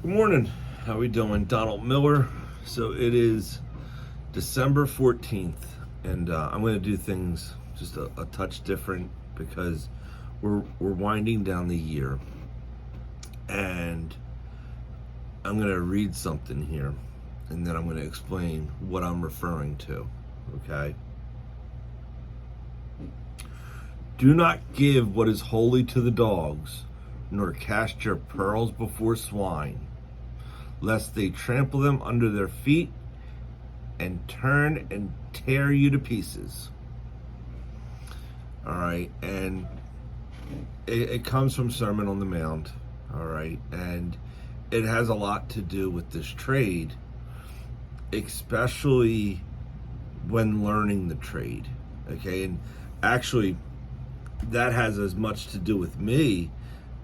Good morning. How we doing? Donald Miller. So it is December 14th, and I'm going to do things just a touch different because we're winding down the year, and I'm going to read something here, and then I'm going to explain what I'm referring to. Okay. Do not give what is holy to the dogs, nor cast your pearls before swine, lest they trample them under their feet and turn and tear you to pieces. All right, and it comes from Sermon on the Mount. All right, and it has a lot to do with this trade, especially when learning the trade. Okay, and actually, that has as much to do with me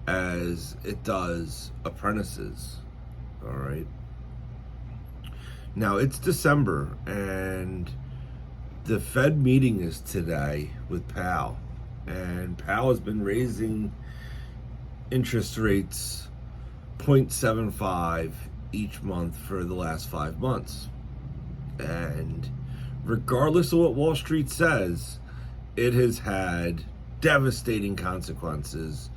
as it does apprentices. All right. Now it's December, and the Fed meeting is today with Powell, and Powell has been raising interest rates 0.75 each month for the last 5 months. And regardless of what Wall Street says, it has had devastating consequences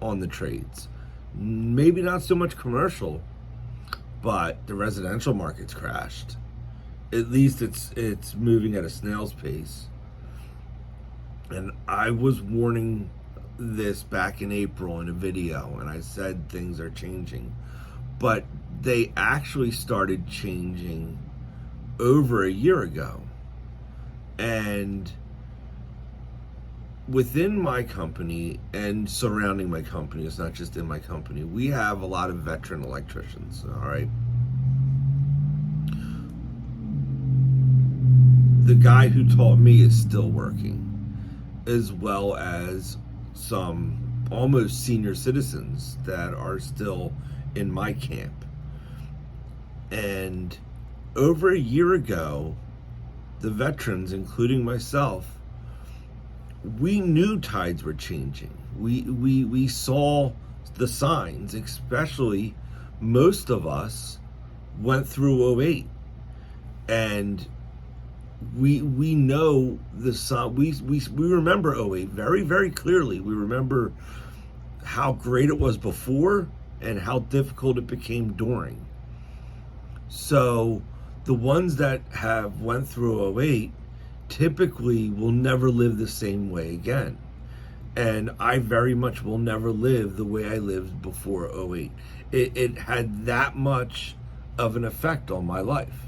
on the trades. Maybe not so much commercial, but the residential market's crashed. At least it's moving at a snail's pace. And I was warning this back in April in a video, and I said things are changing. But they actually started changing over a year ago. And within my company and surrounding my company, it's not just in my company, we have a lot of veteran electricians, all right? The guy who taught me is still working, as well as some almost senior citizens that are still in my camp. And over a year ago, the veterans, including myself, we knew tides were changing. We saw the signs, especially most of us went through '08, and we know the sign. We remember '08 very, very clearly. We remember how great it was before and how difficult it became during. So the ones that have went through '08 typically will never live the same way again. And I very much will never live the way I lived before '08. It had that much of an effect on my life.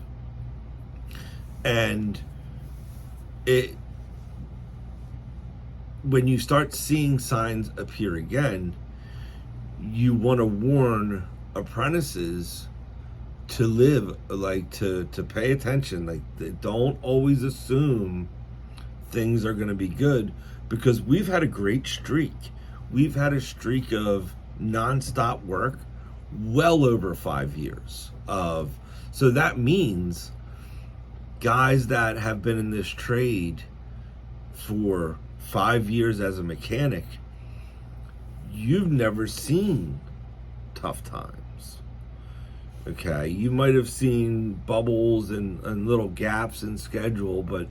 And when you start seeing signs appear again, you want to warn apprentices to live, like to pay attention. Like, don't always assume things are going to be good, because we've had a great streak. We've had a streak of nonstop work, well over 5 years of. So that means guys that have been in this trade for 5 years as a mechanic, you've never seen tough times. Okay, you might have seen bubbles and little gaps in schedule, but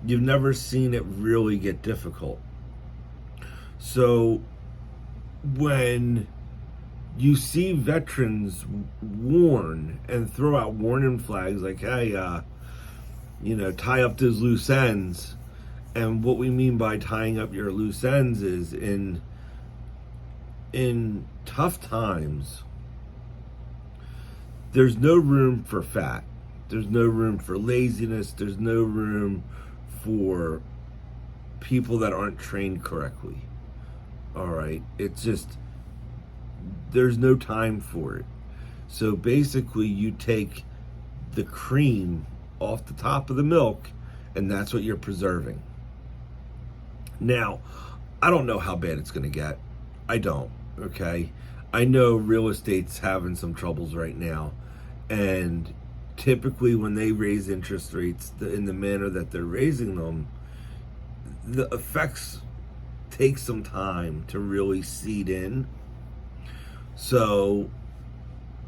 you've never seen it really get difficult. So when you see veterans warn and throw out warning flags like, hey, tie up those loose ends. And what we mean by tying up your loose ends is in tough times, there's no room for fat. There's no room for laziness. There's no room for people that aren't trained correctly. All right. It's just, there's no time for it. So basically, you take the cream off the top of the milk, and that's what you're preserving. Now, I don't know how bad it's going to get. I don't. Okay. I know real estate's having some troubles right now, and typically when they raise interest rates in the manner that they're raising them, the effects take some time to really seed in. So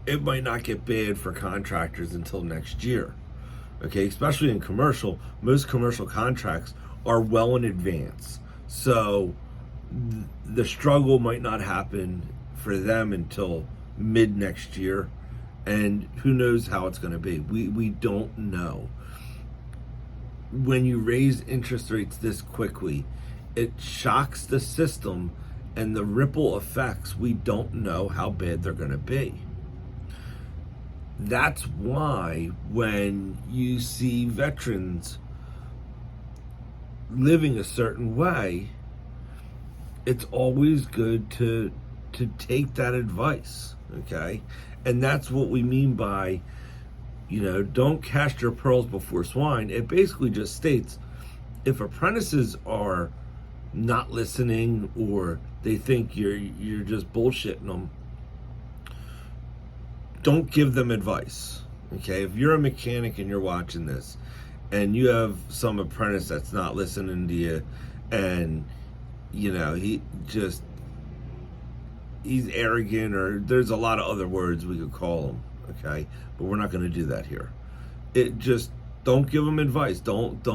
it might not get bad for contractors until next year. Okay, especially in commercial, most commercial contracts are well in advance. So the struggle might not happen for them until mid next year, and who knows how it's going to be. We don't know. When you raise interest rates this quickly, it shocks the system, and the ripple effects, we don't know how bad they're going to be. That's why when you see veterans living a certain way, it's always good to take that advice, okay? And that's what we mean by, don't cast your pearls before swine. It basically just states, if apprentices are not listening, or they think you're just bullshitting them, don't give them advice, okay? If you're a mechanic and you're watching this and you have some apprentice that's not listening to you, and he's arrogant, or there's a lot of other words we could call him, okay? But we're not going to do that here. It just, don't give him advice. Don't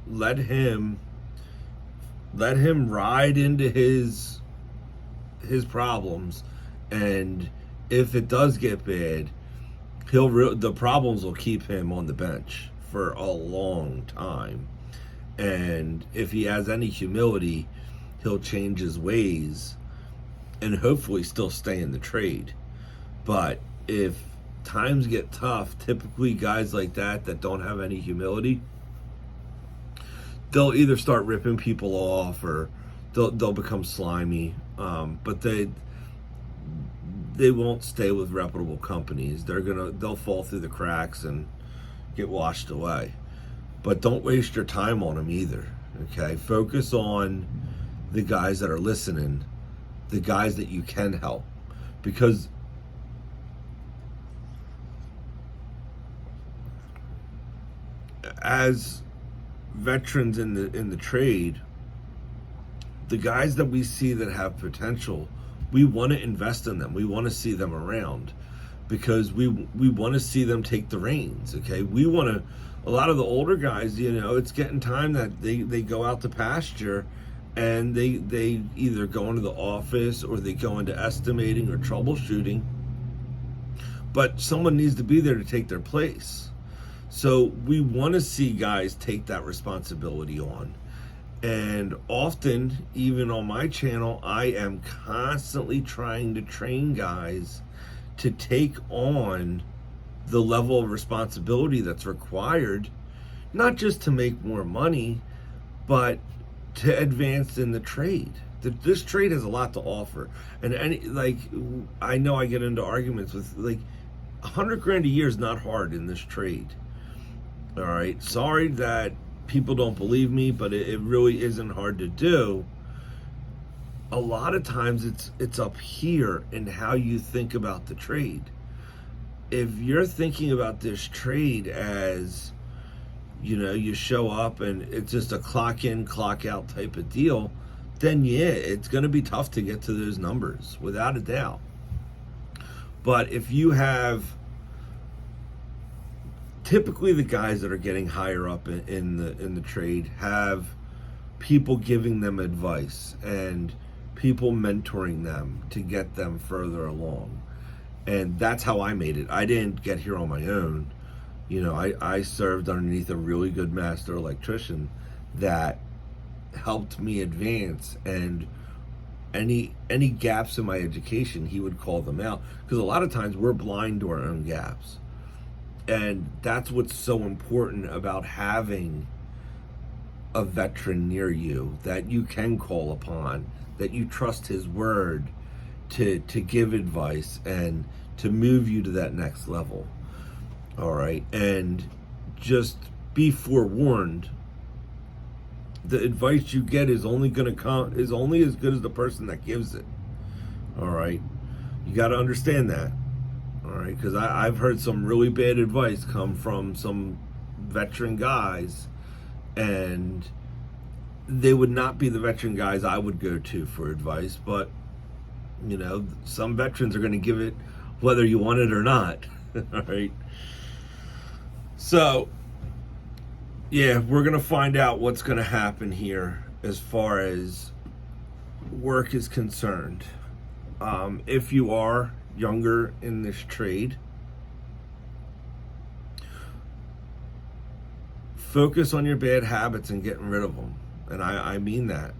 let him ride into his problems, and if it does get bad, the problems will keep him on the bench for a long time. And if he has any humility, he'll change his ways and hopefully still stay in the trade. But if times get tough, typically guys like that don't have any humility, they'll either start ripping people off, or they'll become slimy. But they won't stay with reputable companies. They'll fall through the cracks and get washed away. But don't waste your time on them either, okay? Focus on the guys that are listening, the guys that you can help. Because as veterans in the trade, the guys that we see that have potential, we want to invest in them. We want to see them around, because we want to see them take the reins, okay? A lot of the older guys, it's getting time that they go out to pasture, and they either go into the office or they go into estimating or troubleshooting, but someone needs to be there to take their place. So we want to see guys take that responsibility on. And often, even on my channel, I am constantly trying to train guys to take on the level of responsibility that's required, not just to make more money, but to advance in the trade. This trade has a lot to offer. And I know I get into arguments with, $100,000 a year is not hard in this trade. All right, sorry that people don't believe me, but it really isn't hard to do. A lot of times it's up here in how you think about the trade. If you're thinking about this trade as, you show up and it's just a clock in, clock out type of deal, then yeah, it's going to be tough to get to those numbers, without a doubt. But if you have, typically the guys that are getting higher up in the trade have people giving them advice and people mentoring them to get them further along. And that's how I made it. I didn't get here on my own. I served underneath a really good master electrician that helped me advance, and any gaps in my education, he would call them out, because a lot of times we're blind to our own gaps. And that's what's so important about having a veteran near you that you can call upon, that you trust his word to give advice and to move you to that next level. All right, and just be forewarned. The advice you get is only as good as the person that gives it. All right, you got to understand that. All right, because I've heard some really bad advice come from some veteran guys, and they would not be the veteran guys I would go to for advice. But some veterans are going to give it whether you want it or not. All right. So, yeah, we're going to find out what's going to happen here as far as work is concerned. If you are younger in this trade, focus on your bad habits and getting rid of them. And I mean that,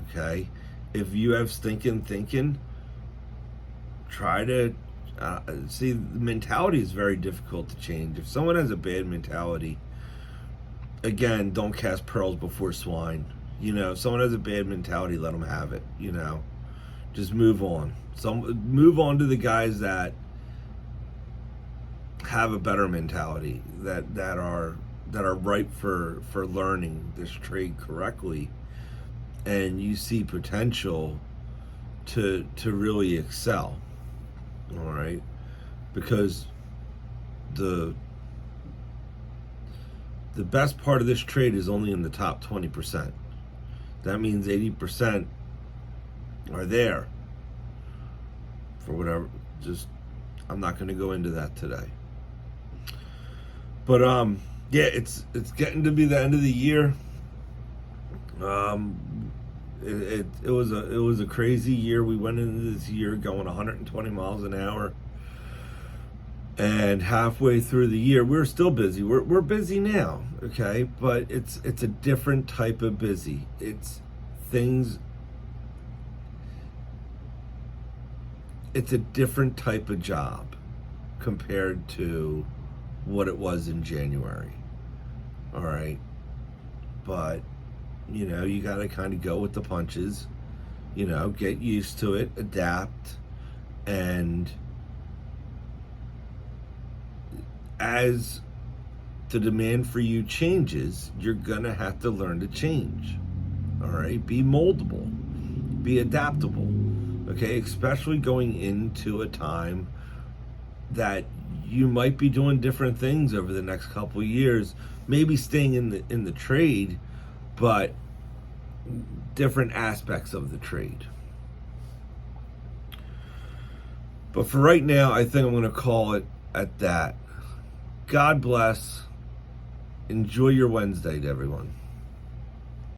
okay? If you have stinking thinking, try to see, the mentality is very difficult to change. If someone has a bad mentality, again, don't cast pearls before swine. If someone has a bad mentality, let them have it. Just move on. Move on to the guys that have a better mentality, that are ripe for learning this trade correctly, and you see potential to really excel. All right, because the best part of this trade is only in the top 20%. That means 80% are there for whatever. I'm not going to go into that today. But yeah, it's getting to be the end of the year. It was a crazy year. We went into this year going 120 miles an hour, and halfway through the year, we're still busy. We're busy now, okay, but it's a different type of busy. It's a different type of job compared to what it was in January. All right, but you got to kind of go with the punches, get used to it, adapt, and as the demand for you changes, you're gonna have to learn to change. All right, be moldable, be adaptable, okay, especially going into a time that you might be doing different things over the next couple of years, maybe staying in the trade, but different aspects of the trade. But for right now, I think I'm going to call it at that. God bless. Enjoy your Wednesday, everyone.